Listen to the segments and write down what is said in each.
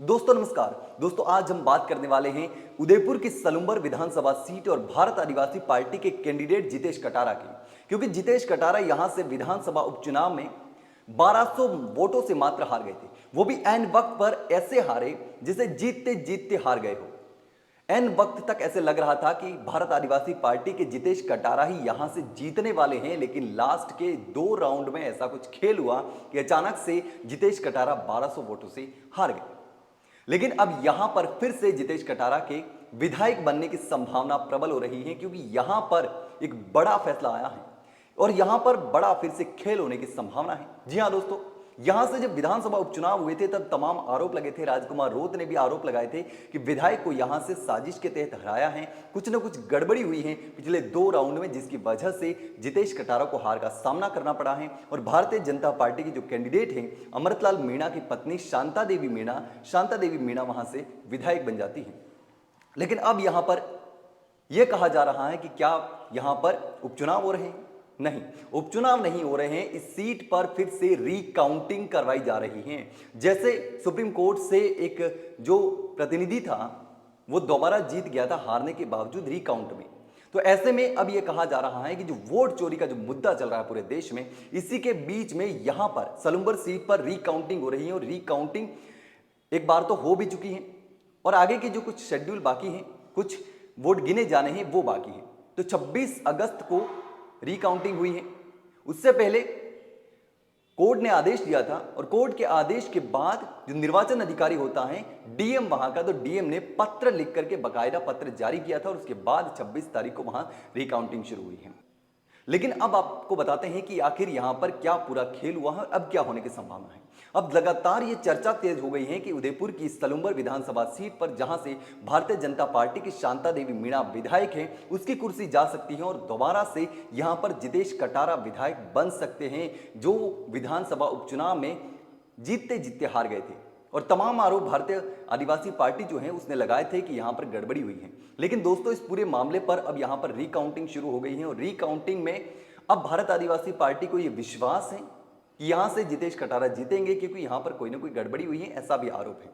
दोस्तों नमस्कार। दोस्तों आज हम बात करने वाले हैं उदयपुर की सलुंबर विधानसभा सीट और भारत आदिवासी पार्टी के कैंडिडेट जितेश कटारा की। क्योंकि जितेश कटारा यहां से विधानसभा उपचुनाव में 1200 वोटों से मात्र हार गए थे, वो भी एन वक्त पर ऐसे हारे जिसे जीतते जीतते हार गए हो। एन वक्त तक ऐसे लग रहा था कि भारत आदिवासी पार्टी के जितेश कटारा ही यहां से जीतने वाले हैं, लेकिन लास्ट के 2 राउंड में ऐसा कुछ खेल हुआ कि अचानक से जितेश कटारा 1200 वोटों से हार गए। लेकिन अब यहां पर फिर से जितेश कटारा के विधायक बनने की संभावना प्रबल हो रही है, क्योंकि यहां पर एक बड़ा फैसला आया है और यहां पर बड़ा फिर से खेल होने की संभावना है। जी हां दोस्तों, यहां से जब विधानसभा उपचुनाव हुए थे तब तमाम आरोप लगे थे। राजकुमार रोत ने भी आरोप लगाए थे कि विधायक को यहां से साजिश के तहत हराया है, कुछ न कुछ गड़बड़ी हुई है पिछले 2 राउंड में, जिसकी वजह से जितेश कटारा को हार का सामना करना पड़ा है। और भारतीय जनता पार्टी के जो कैंडिडेट हैं अमृतलाल मीणा की पत्नी शांता देवी मीणा वहां से विधायक बन जाती है। लेकिन अब यहां पर यह कहा जा रहा है कि क्या यहां पर उपचुनाव हो रहे हैं? नहीं, उपचुनाव नहीं हो रहे हैं। इस सीट पर फिर से रीकाउंटिंग करवाई जा रही है। जैसे सुप्रीम कोर्ट से एक जो प्रतिनिधि था वो दोबारा जीत गया था हारने के बावजूद रीकाउंट में। तो ऐसे में अब यह कहा जा रहा है कि जो वोट चोरी का जो मुद्दा चल रहा है पूरे देश में, इसी के बीच में यहां पर सलुंबर सीट पर रीकाउंटिंग हो रही है। और रीकाउंटिंग एक बार तो हो भी चुकी है और आगे के जो कुछ शेड्यूल बाकी हैं, कुछ वोट गिने जाने हैं, वो बाकी हैं। तो 26 अगस्त को रिकाउंटिंग हुई है। उससे पहले कोर्ट ने आदेश दिया था और कोर्ट के आदेश के बाद जो निर्वाचन अधिकारी होता है डीएम वहां का, तो डीएम ने पत्र लिख करके बकायदा पत्र जारी किया था और उसके बाद 26 तारीख को वहां रिकाउंटिंग शुरू हुई है। लेकिन अब आपको बताते हैं कि आखिर यहां पर क्या पूरा खेल हुआ है और अब क्या होने की संभावना है। अब लगातार ये चर्चा तेज हो गई है कि उदयपुर की सलुंबर विधानसभा सीट पर जहां से भारतीय जनता पार्टी की शांता देवी मीणा विधायक है, उसकी कुर्सी जा सकती है और दोबारा से यहां पर जितेश कटारा विधायक बन सकते हैं, जो विधानसभा उपचुनाव में जीतते जीतते हार गए थे। और तमाम आरोप भारतीय आदिवासी पार्टी जो है उसने लगाए थे कि यहां पर गड़बड़ी हुई है। लेकिन दोस्तों इस पूरे मामले पर अब यहां पर रिकाउंटिंग शुरू हो गई है और रिकाउंटिंग में अब भारत आदिवासी पार्टी को यह विश्वास है कि यहां से जितेश कटारा जीतेंगे, क्योंकि यहां पर कोई ना कोई गड़बड़ी हुई है, ऐसा भी आरोप है।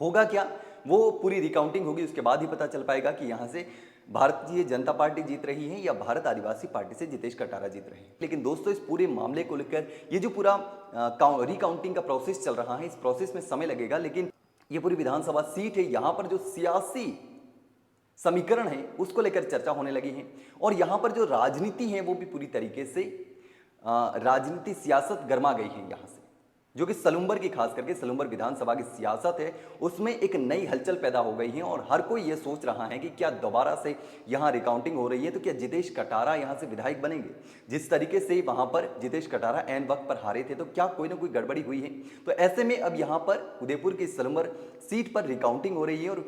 होगा क्या, वो पूरी रिकाउंटिंग होगी, उसके बाद ही पता चल पाएगा कि यहां से भारतीय जनता पार्टी जीत रही है या भारत आदिवासी पार्टी से जितेश कटारा जीत रहे हैं। लेकिन दोस्तों इस पूरे मामले को लेकर ये जो पूरा रिकाउंटिंग का प्रोसेस चल रहा है, इस प्रोसेस में समय लगेगा। लेकिन ये पूरी विधानसभा सीट है, यहां पर जो सियासी समीकरण है उसको लेकर चर्चा होने लगी है और यहां पर जो राजनीति है वो भी पूरी तरीके से राजनीति सियासत गर्मा गई है यहां से, जो कि सलुंबर की खास करके सलुंबर विधानसभा की सियासत है उसमें एक नई हलचल पैदा हो गई है। और हर कोई यह सोच रहा है कि क्या दोबारा से यहां रिकाउंटिंग हो रही है तो क्या जितेश कटारा यहां से विधायक बनेंगे। जिस तरीके से वहां पर जितेश कटारा एन वक्त पर हारे थे तो क्या कोई ना कोई गड़बड़ी हुई है। तो ऐसे में अब यहां पर उदयपुर की सलुंबर सीट पर रिकाउंटिंग हो रही है और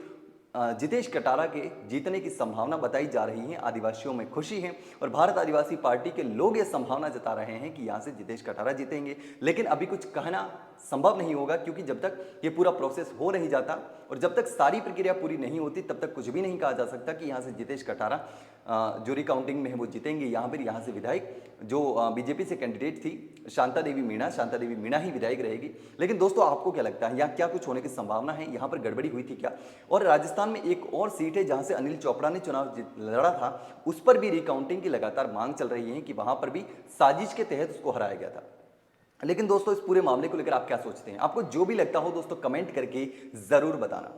जितेश कटारा के जीतने की संभावना बताई जा रही है। आदिवासियों में खुशी है और भारत आदिवासी पार्टी के लोग ये संभावना जता रहे हैं कि यहां से जितेश कटारा जीतेंगे। लेकिन अभी कुछ कहना संभव नहीं होगा, क्योंकि जब तक ये पूरा प्रोसेस हो नहीं जाता और जब तक सारी प्रक्रिया पूरी नहीं होती तब तक कुछ भी नहीं कहा जा सकता कि यहां से जितेश कटारा जो रिकाउंटिंग में है वो जीतेंगे। यहाँ से विधायक जो बीजेपी से कैंडिडेट थी शांता देवी मीणा ही विधायक रहेगी। लेकिन दोस्तों आपको क्या लगता है, यहाँ क्या कुछ होने की संभावना है, यहाँ पर गड़बड़ी हुई थी क्या? और राजस्थान में एक और सीट है जहां से अनिल चोपड़ा ने चुनाव लड़ा था, उस पर भी रिकाउंटिंग की लगातार मांग चल रही है कि वहां पर भी साजिश के तहत उसको हराया गया था। लेकिन दोस्तों इस पूरे मामले को लेकर आप क्या सोचते हैं? आपको जो भी लगता हो दोस्तों कमेंट करके जरूर बताना।